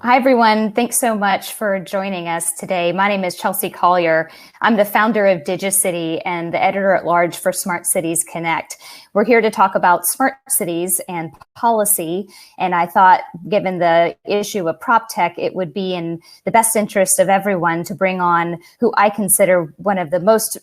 Hi, everyone. Thanks so much for joining us today. My name is Chelsea Collier. I'm the founder of Digicity and the editor-at-large for Smart Cities Connect. We're here to talk about smart cities and policy, and I thought, given the issue of prop tech, it would be in the best interest of everyone to bring on who I consider one of the most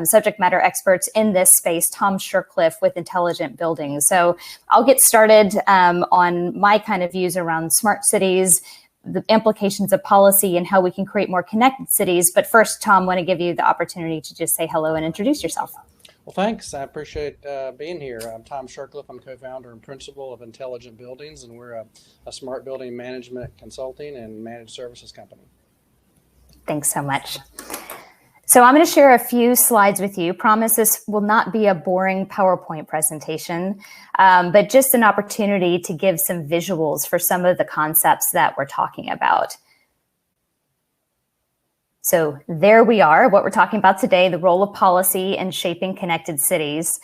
subject matter experts in this space, Tom Shercliffe with Intelligent Buildings. So I'll get started on my kind of views around smart cities, the implications of policy, and how we can create more connected cities. But first, Tom, I want to give you the opportunity to just say hello and introduce yourself. Well, thanks. I appreciate being here. I'm Tom Shercliffe. I'm co-founder and principal of Intelligent Buildings, and we're a smart building management consulting and managed services company. Thanks so much. So I'm going to share a few slides with you. Promise this will not be a boring PowerPoint presentation, but just an opportunity to give some visuals for some of the concepts that we're talking about. So there we are, what we're talking about today, the role of policy in shaping connected cities.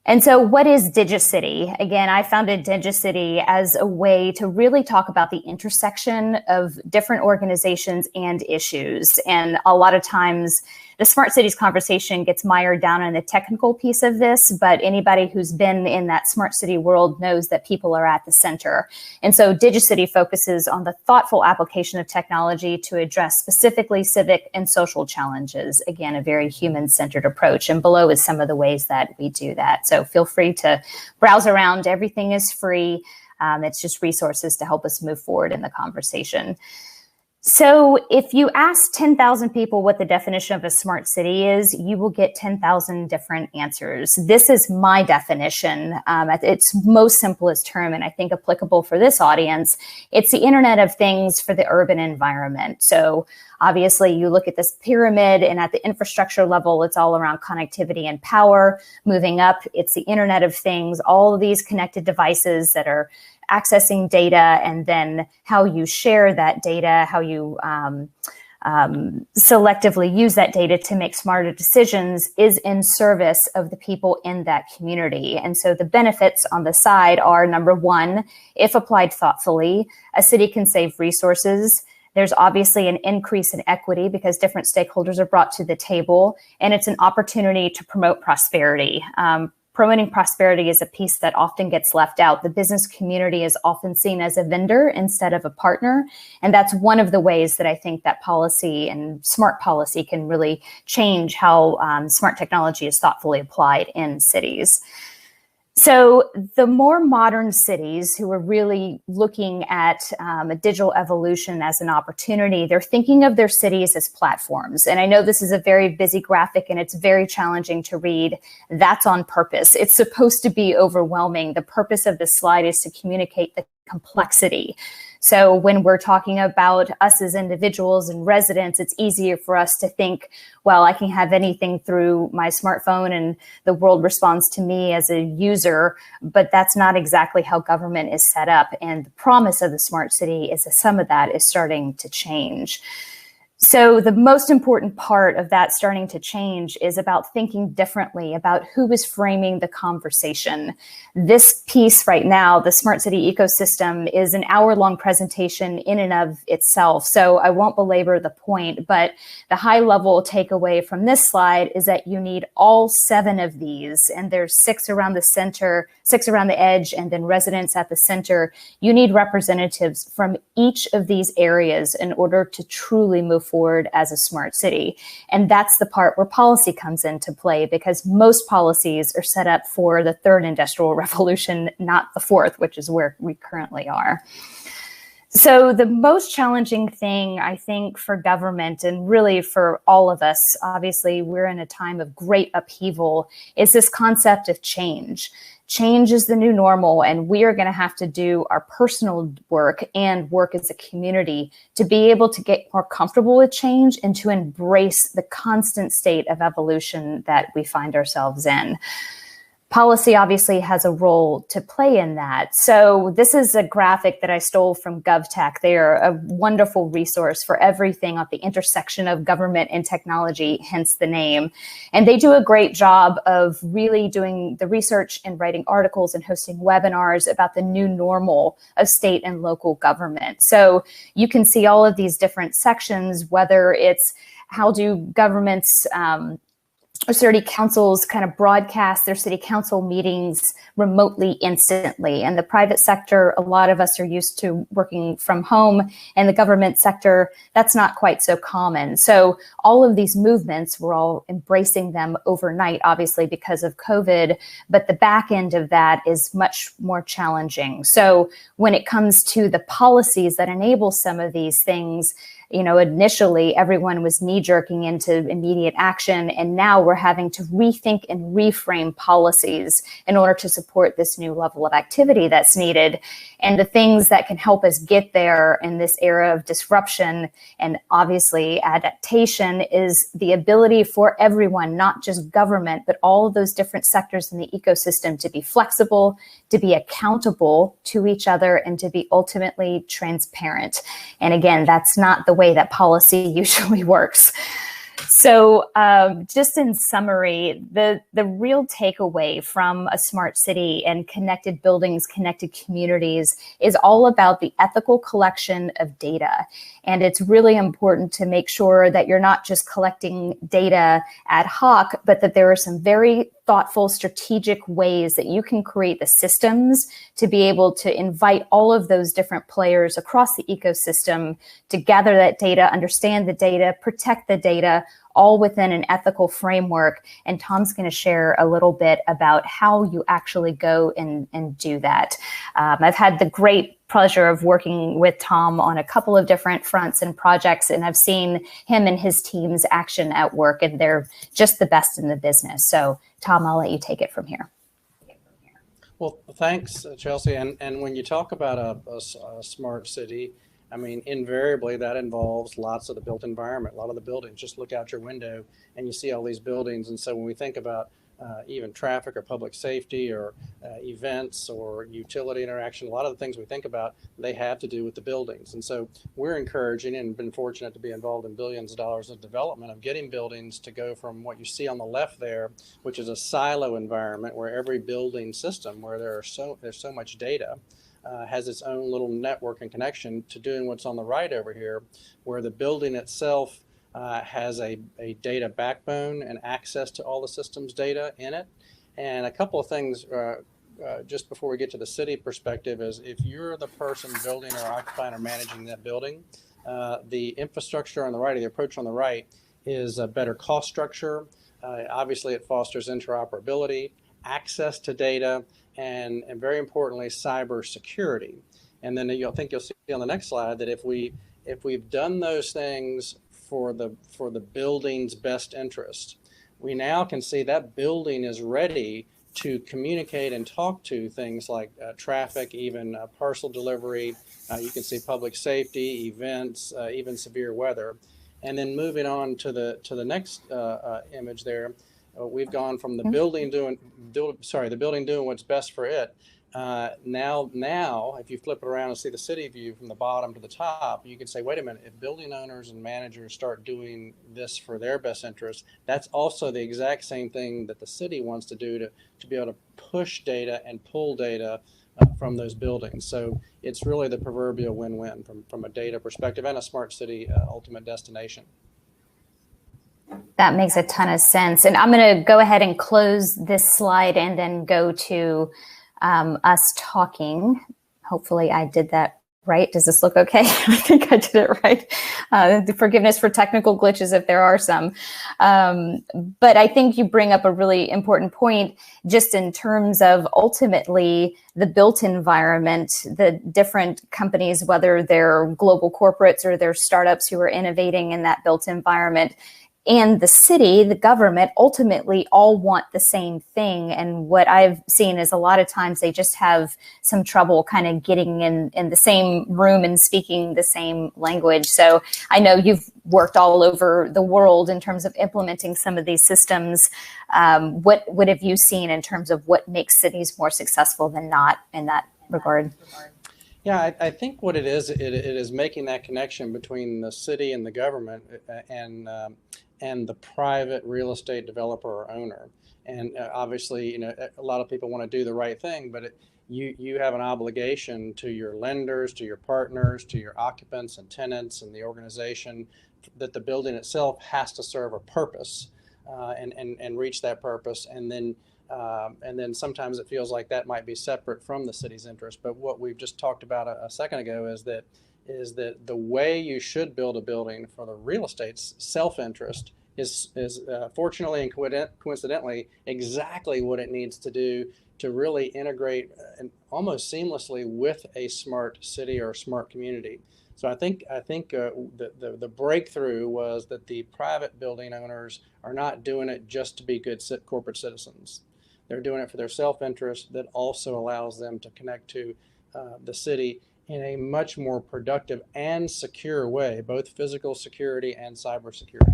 And so what is Digicity? Again, I founded Digicity as a way to really talk about the intersection of different organizations and issues. And a lot of times the smart cities conversation gets mired down in the technical piece of this, but anybody who's been in that smart city world knows that people are at the center. And so Digicity focuses on the thoughtful application of technology to address specifically civic and social challenges. Again, a very human-centered approach. And below is some of the ways that we do that. So feel free to browse around. Everything is free. It's just resources to help us move forward in the conversation. So if you ask 10,000 people what the definition of a smart city is, you will get 10,000 different answers. This is my definition at its most simplest term, and I think applicable for this audience. It's the Internet of Things for the urban environment. So obviously you look at this pyramid, and at the infrastructure level, it's all around connectivity and power. Moving up, it's the Internet of Things, all of these connected devices that are accessing data, and then how you share that data, how you selectively use that data to make smarter decisions is in service of the people in that community. And so the benefits on the side are, number one, if applied thoughtfully, a city can save resources. There's obviously an increase in equity because different stakeholders are brought to the table, and it's an opportunity to promote prosperity. Promoting prosperity is a piece that often gets left out. The business community is often seen as a vendor instead of a partner. And that's one of the ways that I think that policy and smart policy can really change how smart technology is thoughtfully applied in cities. So the more modern cities who are really looking at a digital evolution as an opportunity, they're thinking of their cities as platforms. And I know this is a very busy graphic and it's very challenging to read. That's on purpose. It's supposed to be overwhelming. The purpose of this slide is to communicate the complexity. So when we're talking about us as individuals and residents, it's easier for us to think, well, I can have anything through my smartphone and the world responds to me as a user, but that's not exactly how government is set up. And the promise of the smart city is that some of that is starting to change. So the most important part of that starting to change is about thinking differently about who is framing the conversation. This piece right now, the smart city ecosystem, is an hour-long presentation in and of itself. So I won't belabor the point, but the high-level takeaway from this slide is that you need all 7 of these, and there's 6 around the center, 6 around the edge, and then residents at the center. You need representatives from each of these areas in order to truly move forward as a smart city. And that's the part where policy comes into play, because most policies are set up for the 3rd industrial revolution, not the 4th, which is where we currently are. So the most challenging thing, I think, for government and really for all of us, obviously we're in a time of great upheaval, is this concept of change. Change is the new normal, and we are going to have to do our personal work and work as a community to be able to get more comfortable with change and to embrace the constant state of evolution that we find ourselves in. Policy obviously has a role to play in that. So this is a graphic that I stole from GovTech. They are a wonderful resource for everything at the intersection of government and technology, hence the name. And they do a great job of really doing the research and writing articles and hosting webinars about the new normal of state and local government. So you can see all of these different sections, whether it's how do governments or city councils kind of broadcast their city council meetings remotely instantly. And the private sector, a lot of us are used to working from home, and the government sector, that's not quite so common. So all of these movements, we're all embracing them overnight, obviously because of COVID, but the back end of that is much more challenging. So when it comes to the policies that enable some of these things, you know, initially everyone was knee-jerking into immediate action, and now we're having to rethink and reframe policies in order to support this new level of activity that's needed. And the things that can help us get there in this era of disruption and obviously adaptation is the ability for everyone, not just government, but all of those different sectors in the ecosystem to be flexible, to be accountable to each other, and to be ultimately transparent. And again, that's not the way that policy usually works. So just in summary, the real takeaway from a smart city and connected buildings, connected communities is all about the ethical collection of data. And it's really important to make sure that you're not just collecting data ad hoc, but that there are some very thoughtful, strategic ways that you can create the systems to be able to invite all of those different players across the ecosystem to gather that data, understand the data, protect the data, all within an ethical framework. And Tom's going to share a little bit about how you actually go and do that. I've had the great pleasure of working with Tom on a couple of different fronts and projects, and I've seen him and his team's action at work, and they're just the best in the business. So Tom, I'll let you take it from here. Well, thanks, Chelsea. And when you talk about a smart city, I mean, invariably that involves lots of the built environment, a lot of the buildings. Just look out your window and you see all these buildings. And so when we think about even traffic or public safety or events or utility interaction, a lot of the things we think about, they have to do with the buildings. And so we're encouraging and been fortunate to be involved in billions of dollars of development of getting buildings to go from what you see on the left there, which is a silo environment where every building system where there's so much data has its own little network and connection, to doing what's on the right over here, where the building itself has a data backbone and access to all the systems data in it. And a couple of things just before we get to the city perspective is, if you're the person building or occupying or managing that building, the infrastructure on the right, or the approach on the right, is a better cost structure. Obviously, it fosters interoperability, access to data, and very importantly, cyber security. And then you'll see on the next slide that if we've done those things for the building's best interest, we now can see that building is ready to communicate and talk to things like traffic, even parcel delivery. You can see public safety, events, even severe weather. And then moving on to the next image there, we've gone from the building doing what's best for it. Now, if you flip it around and see the city view from the bottom to the top, you can say, wait a minute, if building owners and managers start doing this for their best interest, that's also the exact same thing that the city wants to do to be able to push data and pull data from those buildings. So it's really the proverbial win-win from a data perspective and a smart city ultimate destination. That makes a ton of sense. And I'm going to go ahead and close this slide and then go to us talking. Hopefully I did that right. Does this look okay? I think I did it right. Forgiveness for technical glitches if there are some. But I think you bring up a really important point just in terms of ultimately the built environment, the different companies, whether they're global corporates or they're startups who are innovating in that built environment. and the city, the government, ultimately all want the same thing. And what I've seen is a lot of times they just have some trouble kind of getting in the same room and speaking the same language. So I know you've worked all over the world in terms of implementing some of these systems. What have you seen in terms of what makes cities more successful than not in that regard? Yeah, I think what it is making that connection between the city and the government and the private real estate developer or owner. And obviously, a lot of people want to do the right thing, but you have an obligation to your lenders, to your partners, to your occupants and tenants and the organization that the building itself has to serve a purpose and reach that purpose. And then sometimes it feels like that might be separate from the city's interest. But what we've just talked about a second ago is that the way you should build a building for the real estate's self-interest is fortunately and coincidentally exactly what it needs to do to really integrate almost seamlessly with a smart city or smart community. So I think the breakthrough was that the private building owners are not doing it just to be good corporate citizens. They're doing it for their self-interest that also allows them to connect to the city in a much more productive and secure way, both physical security and cyber security.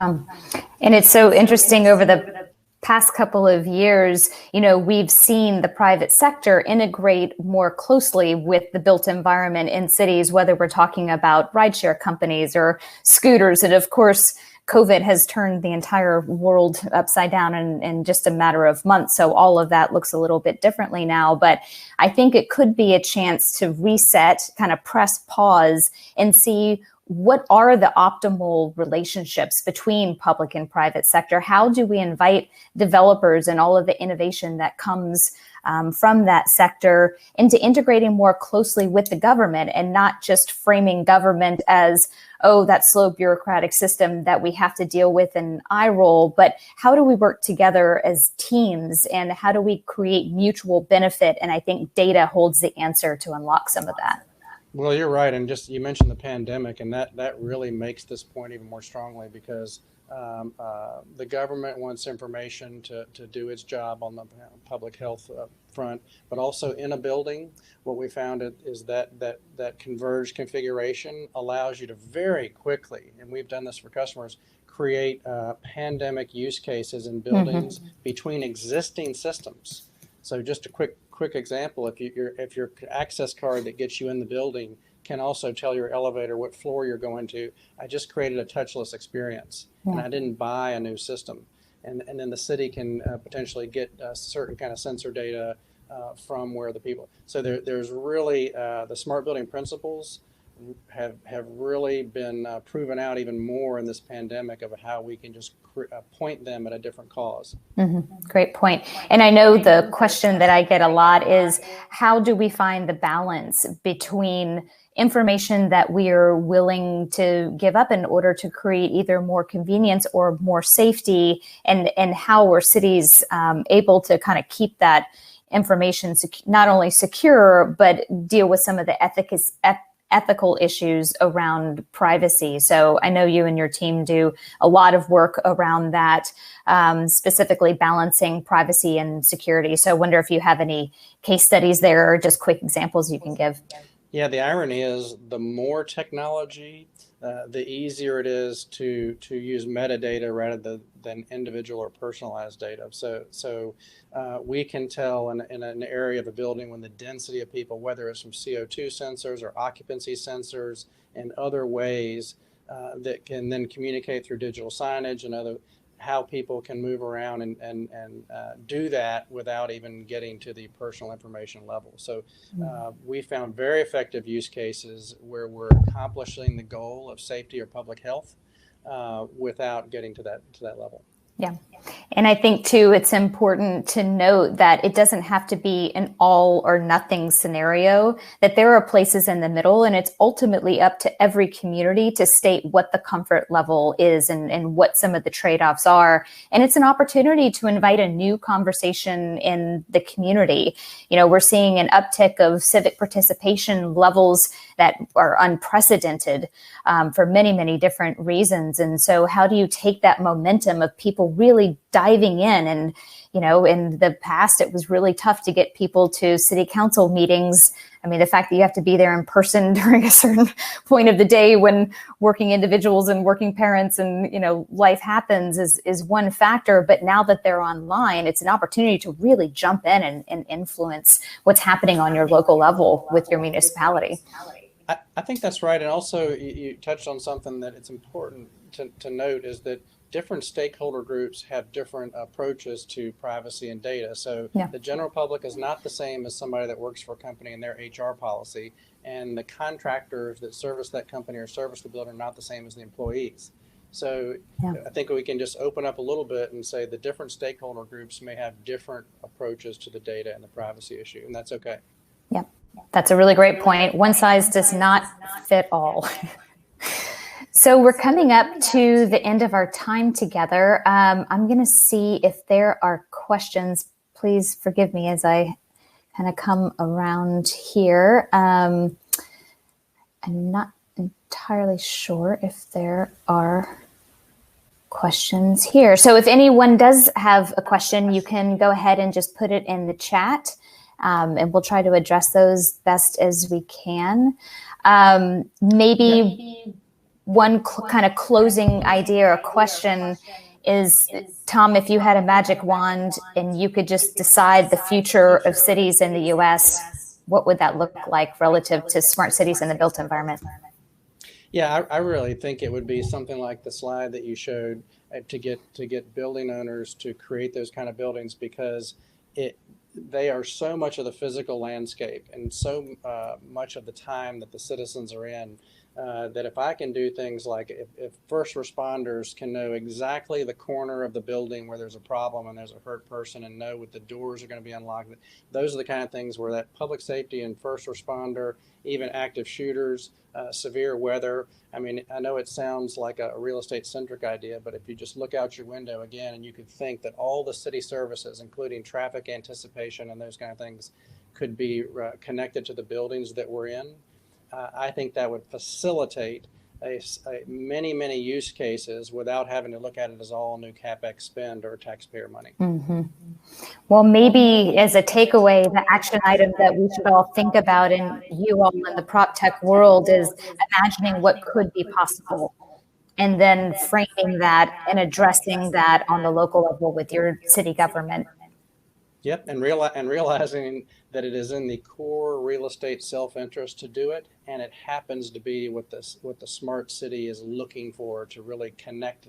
And it's so interesting over the past couple of years, we've seen the private sector integrate more closely with the built environment in cities, whether we're talking about rideshare companies or scooters. And of course, COVID has turned the entire world upside down in just a matter of months. So all of that looks a little bit differently now. But I think it could be a chance to reset, kind of press pause and see what are the optimal relationships between public and private sector? How do we invite developers and all of the innovation that comes from that sector into integrating more closely with the government and not just framing government as, oh, that slow bureaucratic system that we have to deal with and eye roll, but how do we work together as teams and how do we create mutual benefit? And I think data holds the answer to unlock some of that. Well, you're right, and just you mentioned the pandemic, and that really makes this point even more strongly because the government wants information to do its job on the public health front, but also in a building, what we found is that converged configuration allows you to very quickly, and we've done this for customers, create pandemic use cases in buildings between existing systems. So just a quick example, if your access card that gets you in the building can also tell your elevator what floor you're going to, I just created a touchless experience and I didn't buy a new system. And then the city can potentially get certain kind of sensor data from where the people. So there's really the smart building principles have really been proven out even more in this pandemic of how we can just point them at a different cause. Great point. And I know the question that I get a lot is how do we find the balance between information that we are willing to give up in order to create either more convenience or more safety, and how are cities able to kind of keep that information not only secure, but deal with some of the ethical issues around privacy. So I know you and your team do a lot of work around that, specifically balancing privacy and security. So I wonder if you have any case studies there or just quick examples you can give. Yeah, the irony is the more technology, the easier it is to use metadata rather than individual or personalized data. So we can tell in an area of a building when the density of people, whether it's from CO2 sensors or occupancy sensors and other ways that can then communicate through digital signage and other, how people can move around and do that without even getting to the personal information level. So we found very effective use cases where we're accomplishing the goal of safety or public health without getting to that level. Yeah. And I think, too, it's important to note that it doesn't have to be an all or nothing scenario, that there are places in the middle, and it's ultimately up to every community to state what the comfort level is and what some of the trade-offs are. And it's an opportunity to invite a new conversation in the community. You know, we're seeing an uptick of civic participation levels that are unprecedented for many, many different reasons. And so how do you take that momentum of people really diving in? And, you know, in the past, it was really tough to get people to city council meetings. I mean, the fact that you have to be there in person during a certain point of the day when working individuals and working parents and, you know, life happens is one factor. But now that they're online, it's an opportunity to really jump in and influence what's happening on your local level with your municipality. I think that's right. And also, you touched on something that it's important to note is that different stakeholder groups have different approaches to privacy and data. So the general public is not the same as somebody that works for a company and their HR policy. And the contractors that service that company or service the building are not the same as the employees. So I think we can just open up a little bit and say the different stakeholder groups may have different approaches to the data and the privacy issue, and that's okay. Yep. That's a really great point. One size does not fit all. So we're coming up to the end of our time together. I'm going to see if there are questions. Please forgive me as I kind of come around here. I'm not entirely sure if there are questions here. So if anyone does have a question, you can go ahead and just put it in the chat. And we'll try to address those best as we can. Maybe one kind of closing idea or question is, Tom, if you had a magic wand and you could just decide the future of cities in the U.S., what would that look like relative to smart cities in the built environment? Yeah, I really think it would be something like the slide that you showed to get building owners to create those kind of buildings, because they are so much of the physical landscape and so much of the time that the citizens are in, that if I can do things like if first responders can know exactly the corner of the building where there's a problem and there's a hurt person and know what the doors are going to be unlocked, those are the kind of things where that public safety and first responder, even active shooters, severe weather. I mean, I know it sounds like a real estate centric idea, but if you just look out your window again and you could think that all the city services, including traffic anticipation and those kind of things, could be connected to the buildings that we're in, I think that would facilitate many use cases without having to look at it as all new CapEx spend or taxpayer money. Mm-hmm. Well, maybe as a takeaway, the action item that we should all think about, and you all in the prop tech world, is imagining what could be possible and then framing that and addressing that on the local level with your city government. Yep, and realizing that it is in the core real estate self-interest to do it, and it happens to be what the smart city is looking for, to really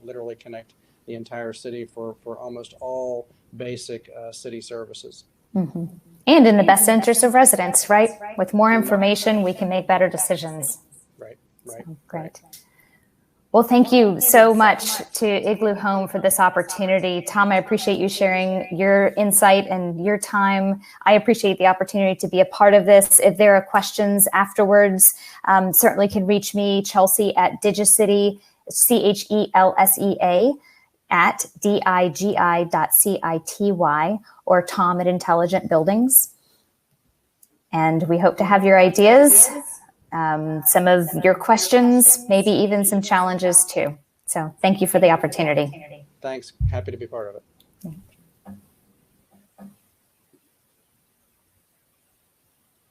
literally connect the entire city for almost all basic city services. Mm-hmm. And in the best interest of residents, right? With more information, we can make better decisions. Right. So, great. Well, thank you so much to Igloo Home for this opportunity. Tom, I appreciate you sharing your insight and your time. I appreciate the opportunity to be a part of this. If there are questions afterwards, certainly can reach me, Chelsea at Digicity, CHELSEA at DIGI.CITY, or Tom at Intelligent Buildings. And we hope to have your ideas, some of your questions, maybe even some challenges too. So thank you for the opportunity. Thanks. Happy to be part of it.